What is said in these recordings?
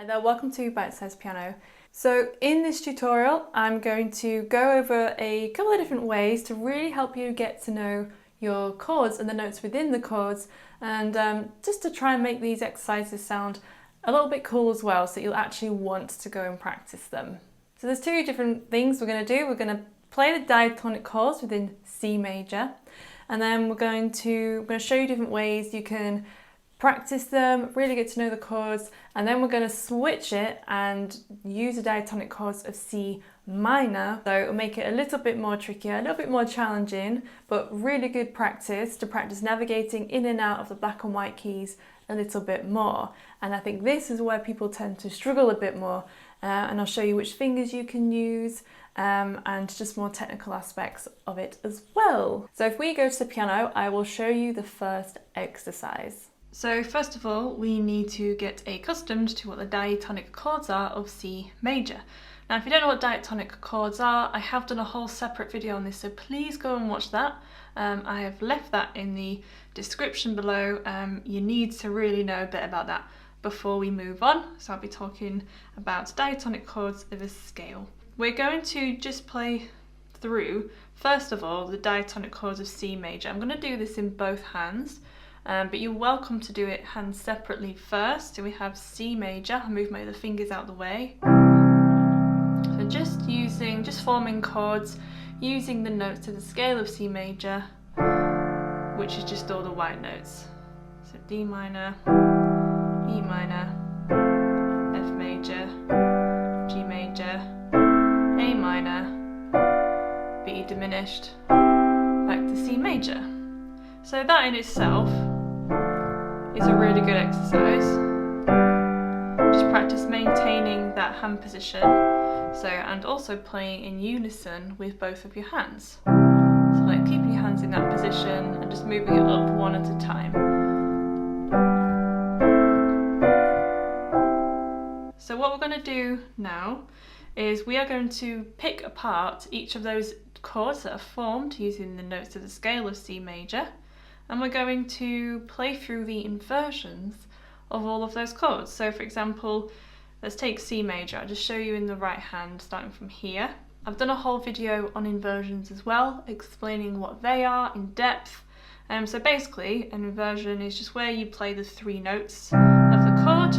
Hi there, welcome to Bitesize Piano. So in this tutorial I'm going to go over a couple of different ways to really help you get to know your chords and the notes within the chords, and just to try and make these exercises sound a little bit cool as well, so you'll actually want to go and practice them. So there's two different things we're going to do. We're going to play the diatonic chords within C major, and then I'm going to show you different ways you can practice them, really get to know the chords, and then we're going to switch it and use the diatonic chords of C minor. So it'll make it a little bit more trickier, a little bit more challenging, but really good practice to practice navigating in and out of the black and white keys a little bit more. And I think this is where people tend to struggle a bit more, and I'll show you which fingers you can use and just more technical aspects of it as well. So if we go to the piano, I will show you the first exercise. So first of all, we need to get accustomed to what the diatonic chords are of C major. Now, if you don't know what diatonic chords are, I have done a whole separate video on this, so please go and watch that. I have left that in the description below. You need to really know a bit about that before we move on. So I'll be talking about diatonic chords of a scale. We're going to just play through, first of all, the diatonic chords of C major. I'm going to do this in both hands. But you're welcome to do it hands separately first. So we have C major. I'll move my other fingers out of the way. So just forming chords using the notes of the scale of C major, which is just all the white notes. So D minor, E minor, F major, G major, A minor, B diminished, back to C major. So that in itself is a really good exercise. Just practice maintaining that hand position, and also playing in unison with both of your hands. So like keeping your hands in that position and just moving it up one at a time. So what we're going to do now is we are going to pick apart each of those chords that are formed using the notes of the scale of C major, and we're going to play through the inversions of all of those chords. So for example, let's take C major. I'll just show you in the right hand, starting from here. I've done a whole video on inversions as well, explaining what they are in depth. So basically, an inversion is just where you play the three notes of the chord,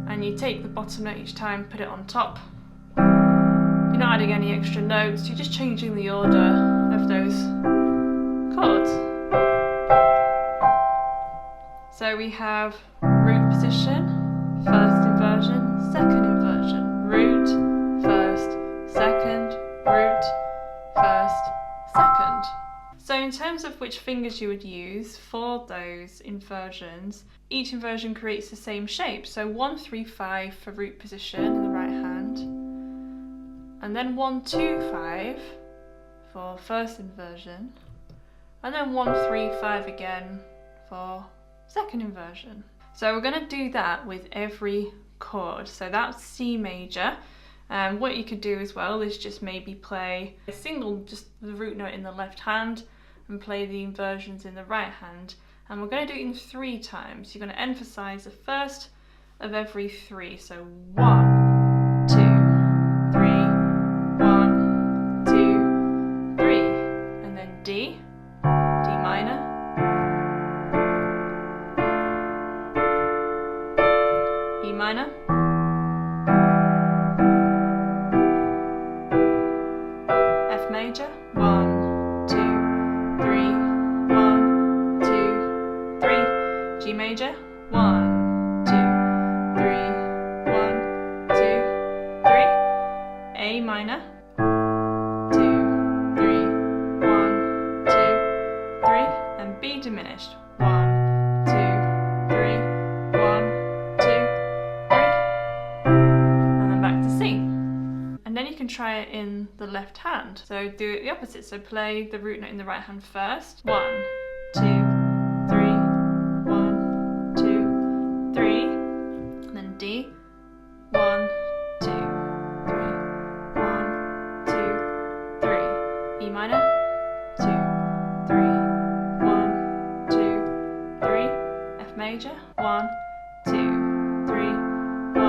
and you take the bottom note each time, put it on top. You're not adding any extra notes, you're just changing the order of those chords. So we have root position, first inversion, second inversion, root, first, second, root, first, second. So in terms of which fingers you would use for those inversions, each inversion creates the same shape. So 1, 3, 5 for root position in the right hand, and then 1, 2, 5 for first inversion, and then 1, 3, 5 again for second inversion. So we're going to do that with every chord. So that's C major. What you could do as well is just maybe play a single, just the root note in the left hand, and play the inversions in the right hand. And we're going to do it in 3 times. You're going to emphasize the first of every 3. So 1, 2, 3, 1, 2, 3, and then D, D minor, E minor, F major, 1, 2, 3, 1, 2, 3, G major, 1, 2, 3, 1, 2, 3, A minor, 2, 3, 1, 2, 3, and B diminished, 1, 2, 3, 1, 2, 3, and then back to C. And then you can try it in the left hand. So do it the opposite. So play the root note in the right hand first. 1, 2, 3, 1, 2, 3, and then D. 1, 2, 3, 1, 2, 3. E minor. 2, 3, 1, 2, 3. F major. 1, 2, 3, 1,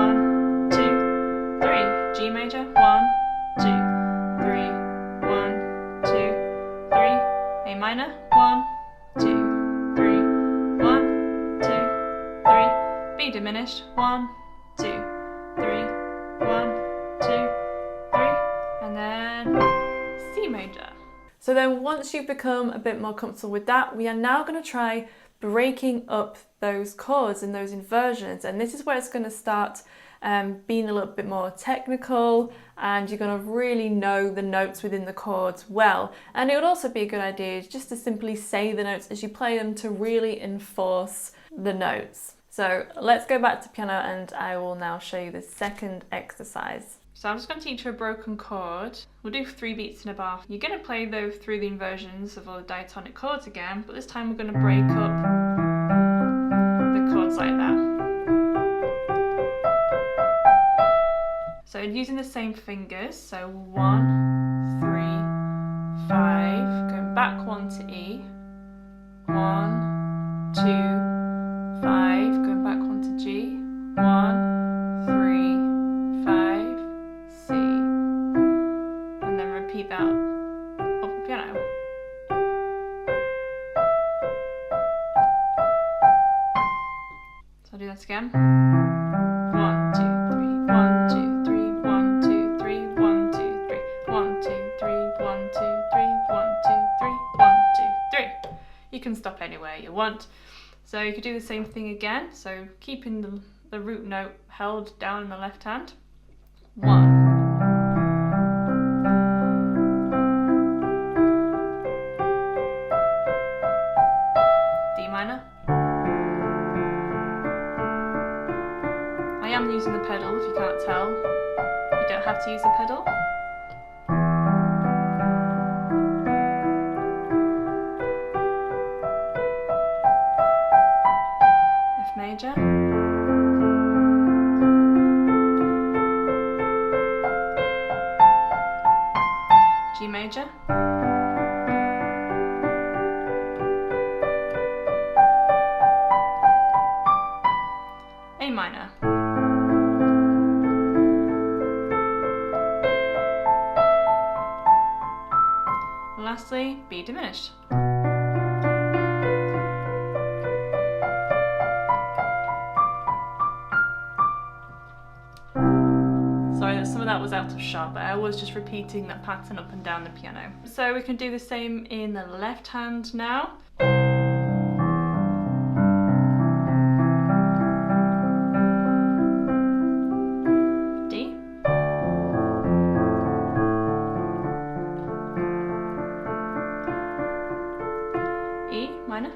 1, 2, 3, 1, 2, 3. B diminished, 1, 2, 3, 1, 2, 3, and then C major. So then once you've become a bit more comfortable with that, we are now going to try breaking up those chords and those inversions, and this is where it's going to start being a little bit more technical, and you're going to really know the notes within the chords well. And it would also be a good idea just to simply say the notes as you play them to really enforce the notes. So let's go back to piano and I will now show you the second exercise. So I'm just going to teach you a broken chord. We'll do 3 beats in a bar. You're going to play though through the inversions of all the diatonic chords again, but this time we're going to break up the chords like that. So using the same fingers, so 1, 3, 5, going back 1 to E, 1, 2, 5, going back 1 to G, 1, 3, 5, C, and then repeat that off the piano. So I'll do that again. 1, 2, 3, 1, 2, 3, 1, 2, 3, 1, 2, 3, 1, 2, 3, 1, 2, 3, 1, 2, 3, 1, 2, 3. You can stop anywhere you want. So you could do the same thing again. So keeping the root note held down in the left hand. 1. D minor. I am using the pedal if you can't tell. You don't have to use the pedal. F major. G major. A minor. Lastly, B diminished. Sorry that some of that was out of shot, but I was just repeating that pattern up and down the piano. So we can do the same in the left hand now. D. E minor.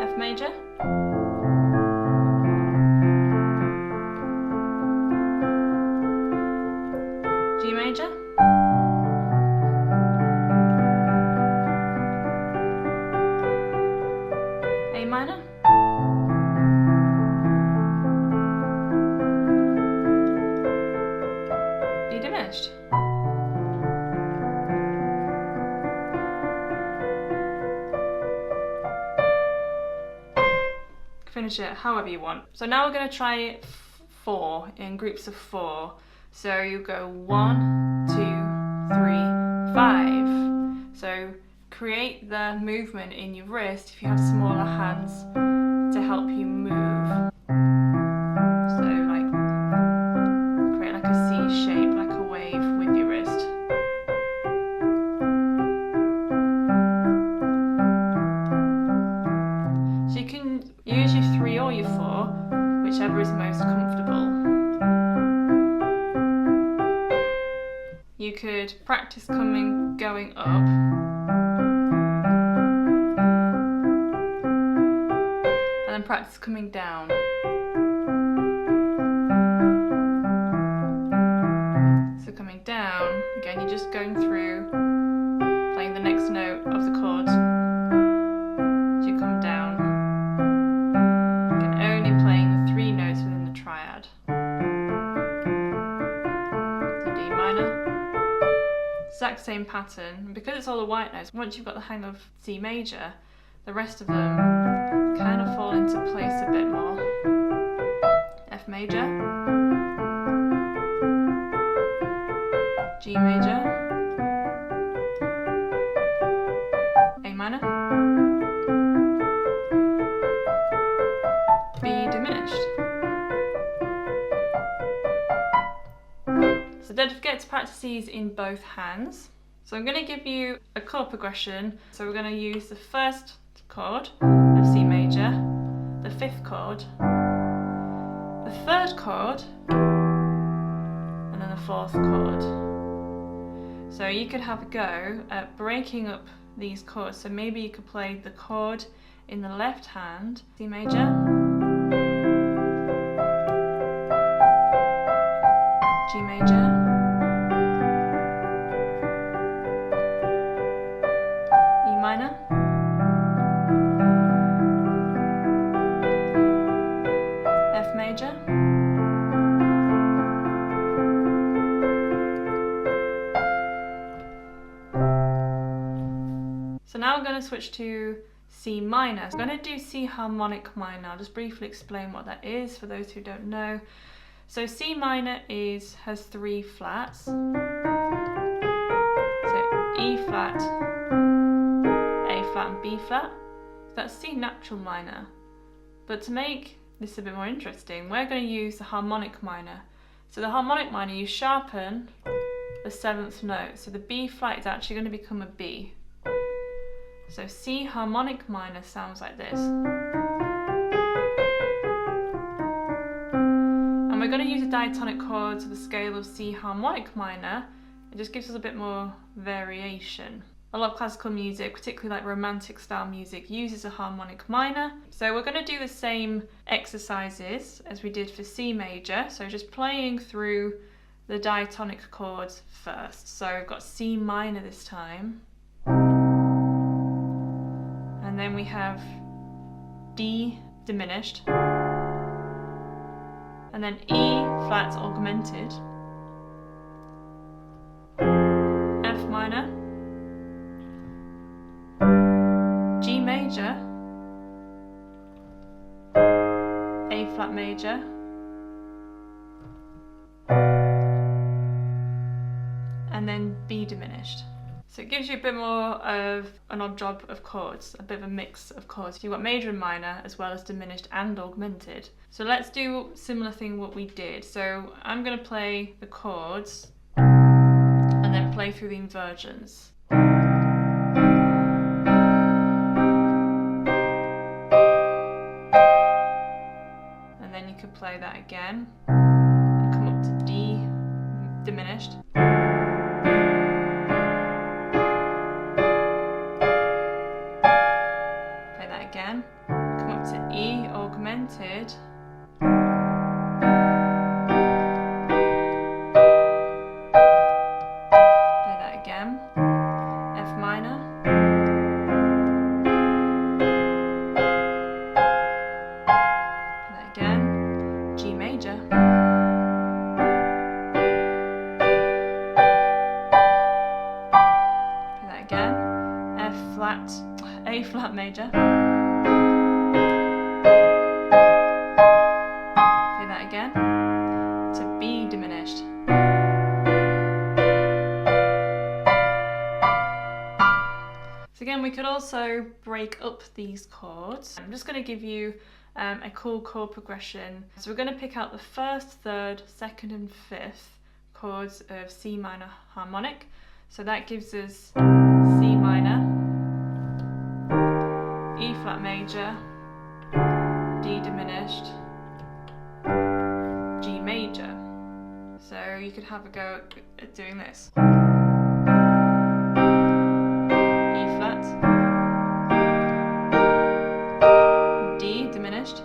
F major. G major. A minor. D diminished. Finish it however you want. So now we're going to try 4 in groups of 4. So you go 1, 2, 3, 5. So create the movement in your wrist if you have smaller hands to help you move. So like create like a C shape, like a wave with your wrist. So you can use your 3 or your 4, whichever is most comfortable. You could practice going up, and then practice coming down. So coming down, again you're just going through, playing the next note of the chord. As you come down, again only playing the 3 notes within the triad. So D minor. Exact same pattern, because it's all the white notes. Once you've got the hang of C major, the rest of them kind of fall into place a bit more. F major, G major, A minor, B diminished. So don't forget to practice these in both hands. So I'm going to give you a chord progression. So we're going to use the first chord of C major, the fifth chord, the third chord, and then the fourth chord. So you could have a go at breaking up these chords. So maybe you could play the chord in the left hand, C major, G major, E minor, F major, so now we're going to switch to C minor. I'm going to do C harmonic minor. I'll just briefly explain what that is for those who don't know. So C minor has 3 flats. So E flat, A flat and B flat. That's C natural minor. But to make this a bit more interesting, we're going to use the harmonic minor. So the harmonic minor, you sharpen the 7th note. So the B flat is actually going to become a B. So C harmonic minor sounds like this. And we're going to use a diatonic chord to the scale of C harmonic minor. It just gives us a bit more variation. A lot of classical music, particularly like romantic style music, uses a harmonic minor. So we're going to do the same exercises as we did for C major. So just playing through the diatonic chords first. So we've got C minor this time. And then we have D diminished. And then E flat augmented. F minor. G major, A flat major, and then B diminished. So it gives you a bit more of an odd job of chords, a bit of a mix of chords. You've got major and minor as well as diminished and augmented. So let's do a similar thing what we did. So I'm going to play the chords and then play through the inversions. Play that again and come up to D diminished, play that again, come up to E augmented, play that again, F minor, play that again, G major, play that again, F flat, A flat major, play that again, to B diminished, so again we could also break up these chords. I'm just going to give you a cool chord progression. So we're going to pick out the first, third, second and fifth chords of C minor harmonic. So that gives us C minor, E flat major, D diminished, G major. So you could have a go at doing this. E flat, D diminished,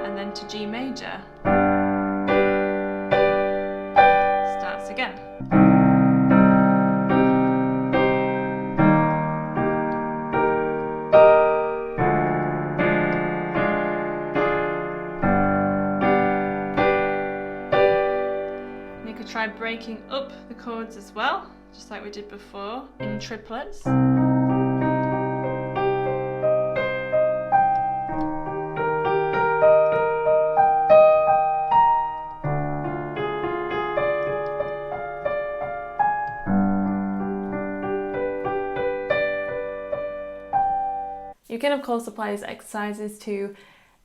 and then to G major. Starts again. And you could try breaking up the chords as well, just like we did before, in triplets. You can of course apply these exercises to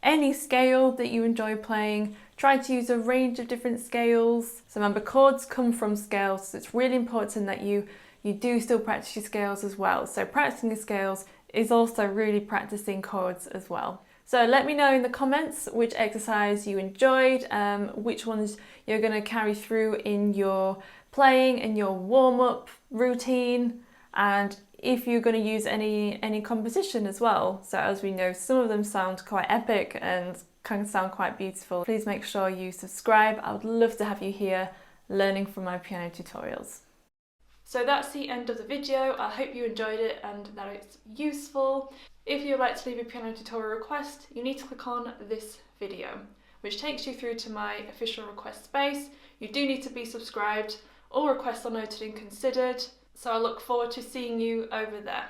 any scale that you enjoy playing. Try to use a range of different scales. So remember, chords come from scales, so it's really important that you do still practice your scales as well. So practicing your scales is also really practicing chords as well. So let me know in the comments which exercise you enjoyed, which ones you're going to carry through in your playing and your warm-up routine, and if you're going to use any composition as well. So as we know, some of them sound quite epic and can sound quite beautiful. Please make sure you subscribe. I would love to have you here learning from my piano tutorials. So that's the end of the video. I hope you enjoyed it and that it's useful. If you'd like to leave a piano tutorial request, you need to click on this video, which takes you through to my official request space. You do need to be subscribed. All requests are noted and considered. So I look forward to seeing you over there.